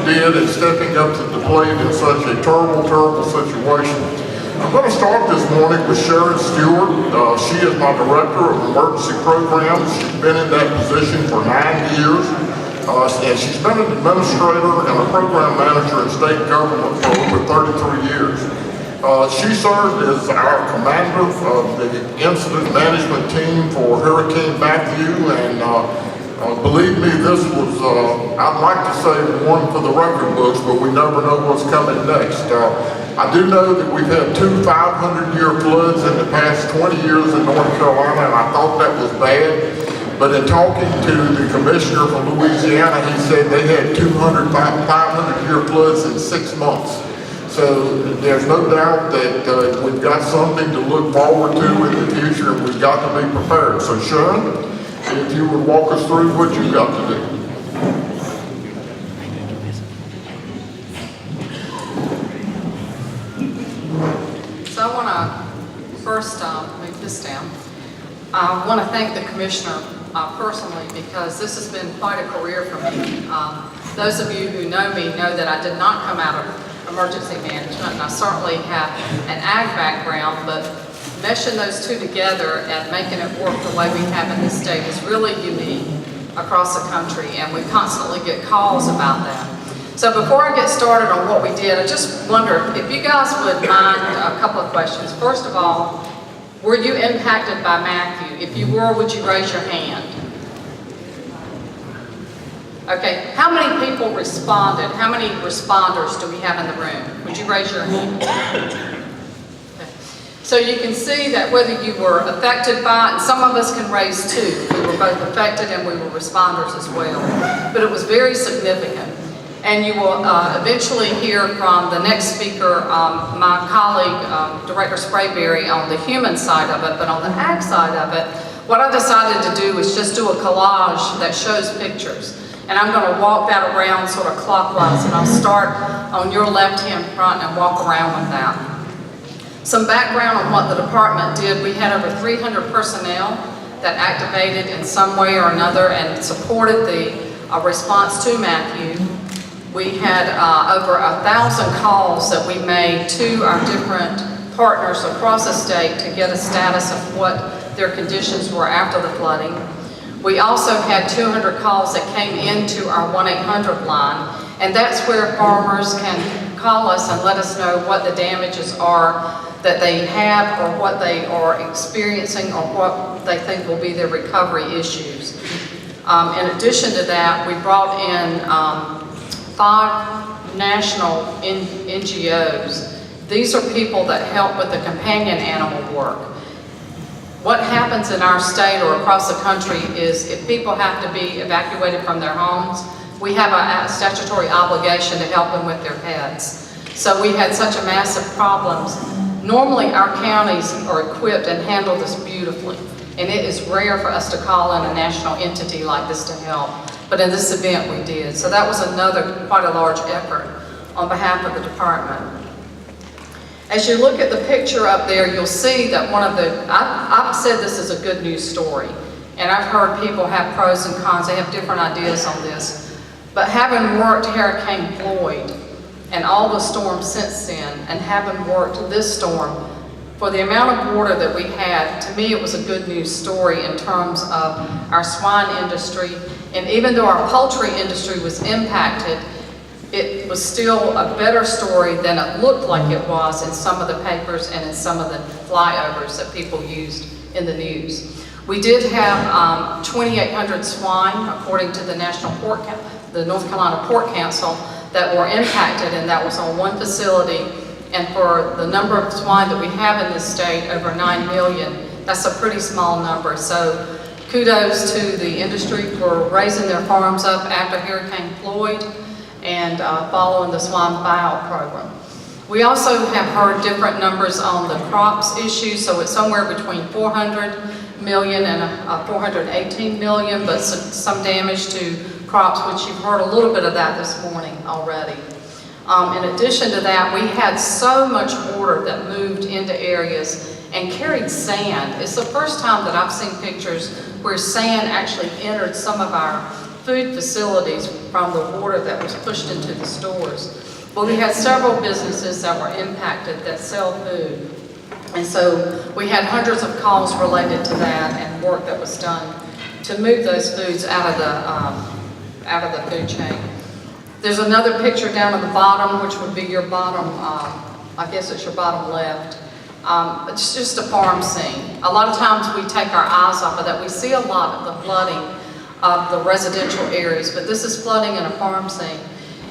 did in stepping up to the plate in such a terrible situation. I'm going to start this morning with Sharron Stewart. She is my Director of Emergency Programs. She's been in that position for 9 years. And she's been an administrator and a program manager in state government for over 33 years. She served as our commander of the incident management team for Hurricane Matthew, and believe me, this was, I'd like to say one for the record books, but we never know what's coming next. I do know that we've had 2 500-year floods in the past 20 years in North Carolina, and I thought that was bad. But in talking to the commissioner from Louisiana, he said they had 500-year floods in 6 months. So there's no doubt that we've got something to look forward to in the future, and we've got to be prepared. So Sharron, if you would walk us through what you've got to do. So I want to first move this down. I want to thank the commissioner personally, because this has been quite a career for me. Those of you who know me know that I did not come out of emergency management, and I certainly have an ag background, but meshing those two together and making it work the way we have in this state is really unique across the country, and we constantly get calls about that. So before I get started on what we did, I just wonder if you guys would mind a couple of questions. First of all, were you impacted by Matthew? If you were, would you raise your hand? Okay, how many people responded? How many responders do we have in the room? Would you raise your hand? Okay. So you can see that whether you were affected by it, and some of us can raise too. We were both affected and we were responders as well. But it was very significant. And you will eventually hear from the next speaker, my colleague, Director Sprayberry, on the human side of it. But on the ag side of it, what I decided to do was just do a collage that shows pictures. And I'm going to walk that around sort of clockwise, and I'll start on your left-hand front and walk around with that. Some background on what the department did. We had over 300 personnel that activated in some way or another and supported the response to Matthew. We had over 1,000 calls that we made to our different partners across the state to get a status of what their conditions were after the flooding. We also had 200 calls that came into our 1-800 line, and that's where farmers can call us and let us know what the damages are that they have, or what they are experiencing, or what they think will be their recovery issues. In addition to that, we brought in 5 national NGOs. These are people that help with the companion animal work. What happens in our state or across the country is if people have to be evacuated from their homes, we have a statutory obligation to help them with their pets. So we had such a massive problems. Normally our counties are equipped and handle this beautifully, and it is rare for us to call in a national entity like this to help. But in this event we did. So that was another quite a large effort on behalf of the department. As you look at the picture up there, you'll see that one of the, I've said this is a good news story, and I've heard people have pros and cons, they have different ideas on this. But having worked Hurricane Floyd and all the storms since then, and having worked this storm, for the amount of water that we had, to me it was a good news story in terms of our swine industry. And even though our poultry industry was impacted, it was still a better story than it looked like it was in some of the papers and in some of the flyovers that people used in the news. We did have 2,800 swine, according to the the North Carolina Pork Council, that were impacted, and that was on one facility. And for the number of swine that we have in this state, over 9 million, that's a pretty small number. So kudos to the industry for raising their farms up after Hurricane Floyd and following the swine buyout program. We also have heard different numbers on the crops issue, so it's somewhere between 400 million and 418 million, but some damage to crops, which you've heard a little bit of that this morning already. In addition to that, we had so much water that moved into areas and carried sand. It's the first time that I've seen pictures where sand actually entered some of our food facilities from the water that was pushed into the stores. Well, we had several businesses that were impacted that sell food. And so we had hundreds of calls related to that and work that was done to move those foods out of the food chain. There's another picture down at the bottom, which would be your bottom, I guess it's your bottom left. It's just a farm scene. A lot of times we take our eyes off of that. We see a lot of the flooding of the residential areas, but this is flooding in a farm scene.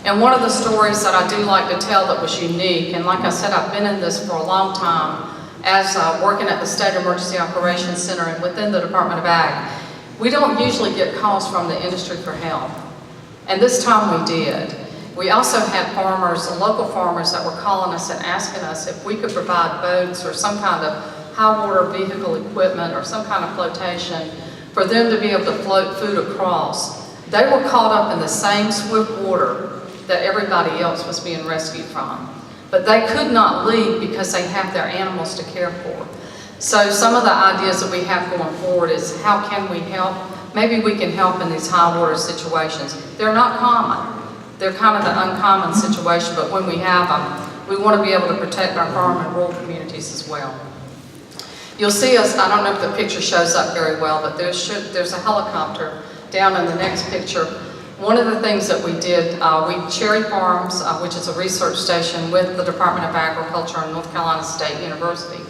And one of the stories that I do like to tell that was unique, and like I said, I've been in this for a long time, as working at the State Emergency Operations Center and within the Department of Ag, we don't usually get calls from the industry for help. And this time we did. We also had farmers, local farmers, that were calling us and asking us if we could provide boats or some kind of high water vehicle equipment or some kind of flotation for them to be able to float food across. They were caught up in the same swift water that everybody else was being rescued from. But they could not leave because they have their animals to care for. So some of the ideas that we have going forward is how can we help? Maybe we can help in these high water situations. They're not common. They're kind of the uncommon situation, but when we have them, we want to be able to protect our farm and rural communities as well. You'll see us, I don't know if the picture shows up very well, but there's a helicopter down in the next picture. One of the things that we did, Cherry Farms, which is a research station with the Department of Agriculture and North Carolina State University,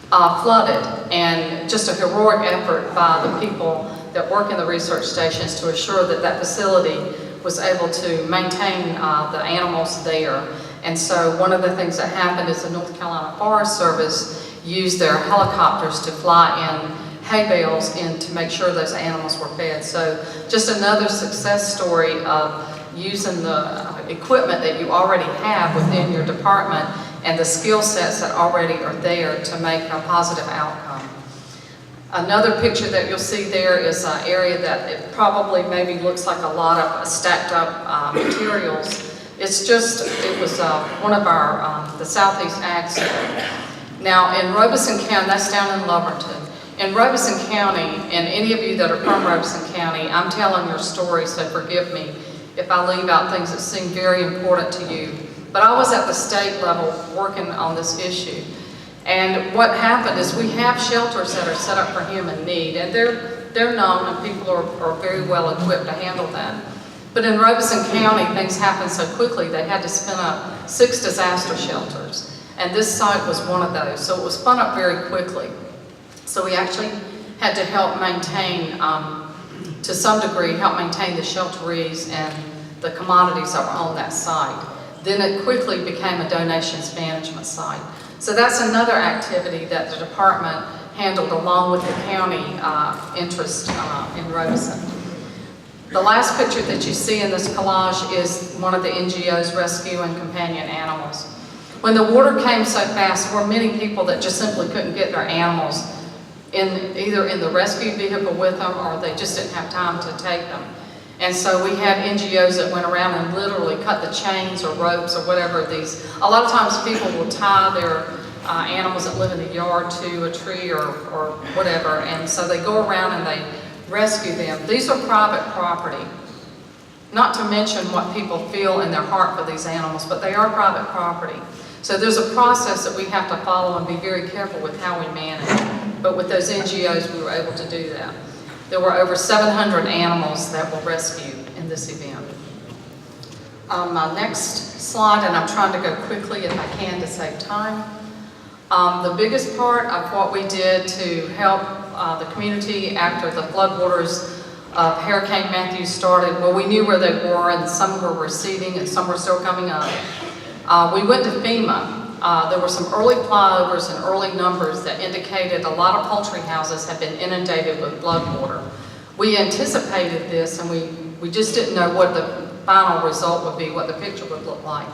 flooded, and just a heroic effort by the people that work in the research stations to assure that that facility was able to maintain the animals there. And so one of the things that happened is the North Carolina Forest Service used their helicopters to fly in hay bales in to make sure those animals were fed. So just another success story of using the equipment that you already have within your department and the skill sets that already are there to make a positive outcome. Another picture that you'll see there is an area that it probably maybe looks like a lot of stacked up materials. It was one of our, the Southeast Ag Center. Now in Robeson County, that's down in Loverton. In Robeson County, and any of you that are from Robeson County, I'm telling your story, so forgive me if I leave out things that seem very important to you. But I was at the state level working on this issue. And what happened is we have shelters that are set up for human need, and they're known and people are very well equipped to handle that. But in Robeson County, things happened so quickly, they had to spin up 6 disaster shelters. And this site was one of those, so it was spun up very quickly. So we actually had to help maintain, to some degree, help maintain the shelteries and the commodities that were on that site. Then it quickly became a donations management site. So that's another activity that the department handled along with the county interest in Robeson. The last picture that you see in this collage is one of the NGOs rescuing companion animals. When the water came so fast, there were many people that just simply couldn't get their animals either in the rescue vehicle with them or they just didn't have time to take them. And so we had NGOs that went around and literally cut the chains or ropes or whatever these. A lot of times people will tie their animals that live in the yard to a tree or whatever, and so they go around and they rescue them. These are private property. Not to mention what people feel in their heart for these animals, but they are private property. So there's a process that we have to follow and be very careful with how we manage. But with those NGOs, we were able to do that. There were over 700 animals that were rescued in this event. My next slide, and I'm trying to go quickly if I can to save time. The biggest part of what we did to help the community after the floodwaters of Hurricane Matthew started, well, we knew where they were, and some were receding and some were still coming up. We went to FEMA. There were some early flyovers and early numbers that indicated a lot of poultry houses had been inundated with floodwater. We anticipated this, and we just didn't know what the final result would be, what the picture would look like.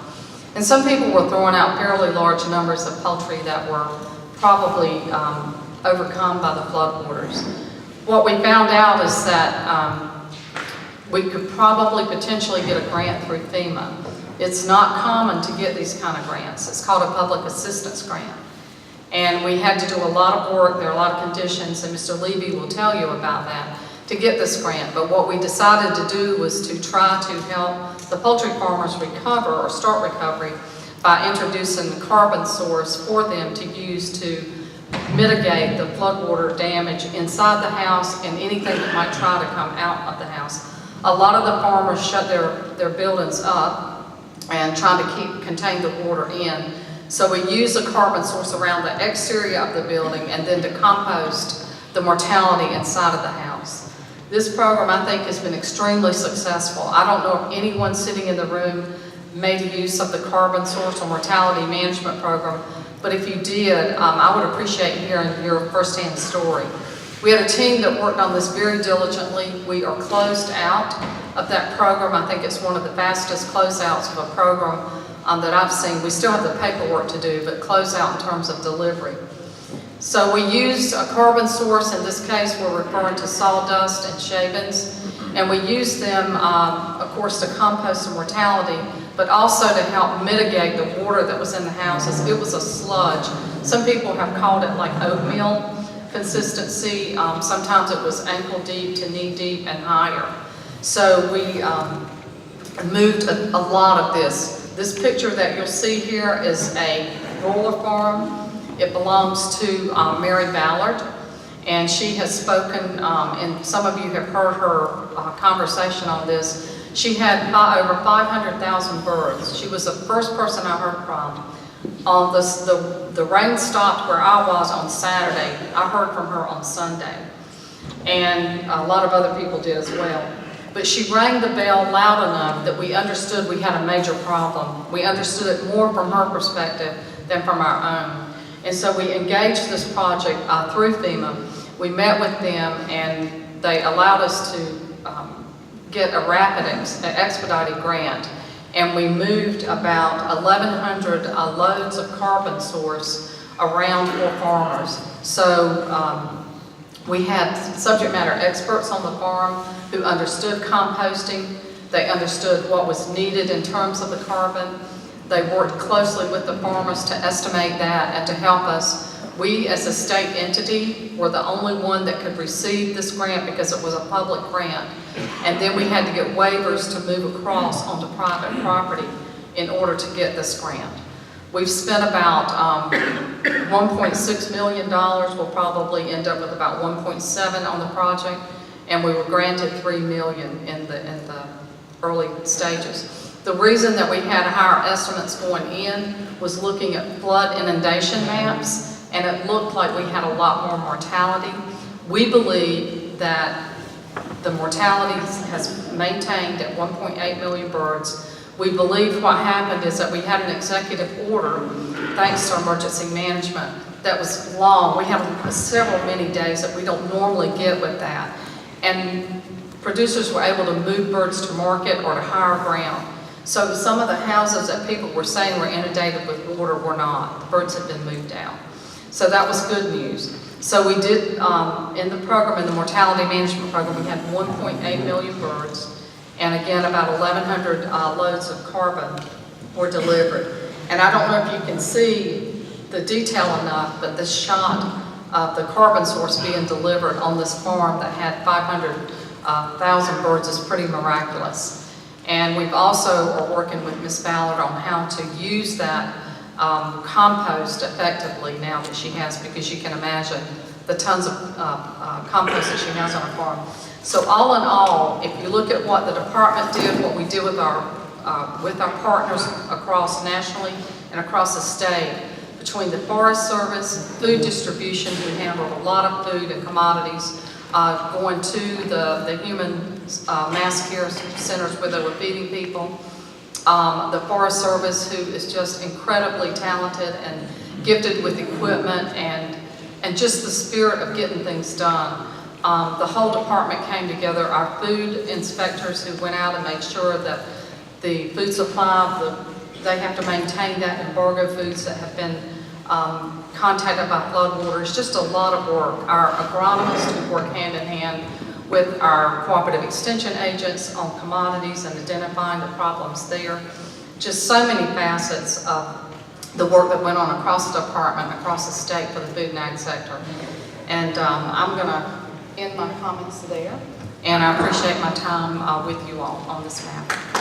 And some people were throwing out fairly large numbers of poultry that were probably overcome by the floodwaters. What we found out is that we could probably potentially get a grant through FEMA. It's not common to get these kind of grants. It's called a public assistance grant. And we had to do a lot of work, there are a lot of conditions, and Mr. Levy will tell you about that. to get this grant. But what we decided to do was to try to help the poultry farmers recover or start recovery by introducing the carbon source for them to use to mitigate the floodwater damage inside the house and anything that might try to come out of the house. A lot of the farmers shut their buildings up and trying to contain the water in. So we use a carbon source around the exterior of the building and then to compost the mortality inside of the house. This program, I think, has been extremely successful. I don't know if anyone sitting in the room made use of the carbon source or mortality management program, but if you did, I would appreciate hearing your firsthand story. We had a team that worked on this very diligently. We are closed out of that program. I think it's one of the fastest closeouts of a program that I've seen. We still have the paperwork to do, but close out in terms of delivery. So we used a carbon source. In this case, we're referring to sawdust and shavings. And we used them, of course, to compost the mortality, but also to help mitigate the water that was in the houses. It was a sludge. Some people have called it like oatmeal consistency. Sometimes it was ankle deep to knee deep and higher. So we moved a lot of this. This picture that you'll see here is a broiler farm. It belongs to Mary Ballard, and she has spoken, and some of you have heard her conversation on this. She had over 500,000 birds. She was the first person I heard from. On the rain stopped where I was on Saturday. I heard from her on Sunday, and a lot of other people did as well. But she rang the bell loud enough that we understood we had a major problem. We understood it more from her perspective than from our own. And so we engaged this project through FEMA. We met with them, and they allowed us to get a rapid expedited grant. And we moved about 1,100 loads of carbon source around for farmers. So we had subject matter experts on the farm who understood composting. They understood what was needed in terms of the carbon. They worked closely with the farmers to estimate that and to help us. We, as a state entity, were the only one that could receive this grant because it was a public grant. And then we had to get waivers to move across onto private property in order to get this grant. We've spent about $1.6 million. We'll probably end up with about 1.7 on the project, and we were granted $3 million in the early stages. The reason that we had higher estimates going in was looking at flood inundation maps, and it looked like we had a lot more mortality. We believe that the mortality has maintained at 1.8 million birds. We believe what happened is that we had an executive order, thanks to emergency management, that was long. We had many days that we don't normally get with that. And producers were able to move birds to market or to higher ground. So some of the houses that people were saying were inundated with water were not. The birds had been moved out. So that was good news. So we did, in the program, in the mortality management program, we had 1.8 million birds, and again, about 1,100 loads of carbon were delivered. And I don't know if you can see the detail enough, but this shot of the carbon source being delivered on this farm that had 500,000 birds is pretty miraculous. And we've also are working with Ms. Ballard on how to use that compost effectively now that she has, because you can imagine the tons of compost that she has on her farm. So all in all, if you look at what the department did, what we did with our partners across nationally and across the state, between the Forest Service, food distribution, who handled a lot of food and commodities, going to the human mass care centers where they were feeding people, the Forest Service, who is just incredibly talented and gifted with equipment and just the spirit of getting things done. The whole department came together. Our food inspectors who went out and made sure that the food supply, they have to maintain that embargo foods that have been contacted by floodwaters. Just a lot of work. Our agronomists who work hand in hand with our cooperative extension agents on commodities and identifying the problems there. Just so many facets of the work that went on across the department, across the state for the food and ag sector. And I'm going to end my comments there, and I appreciate my time with you all on this matter.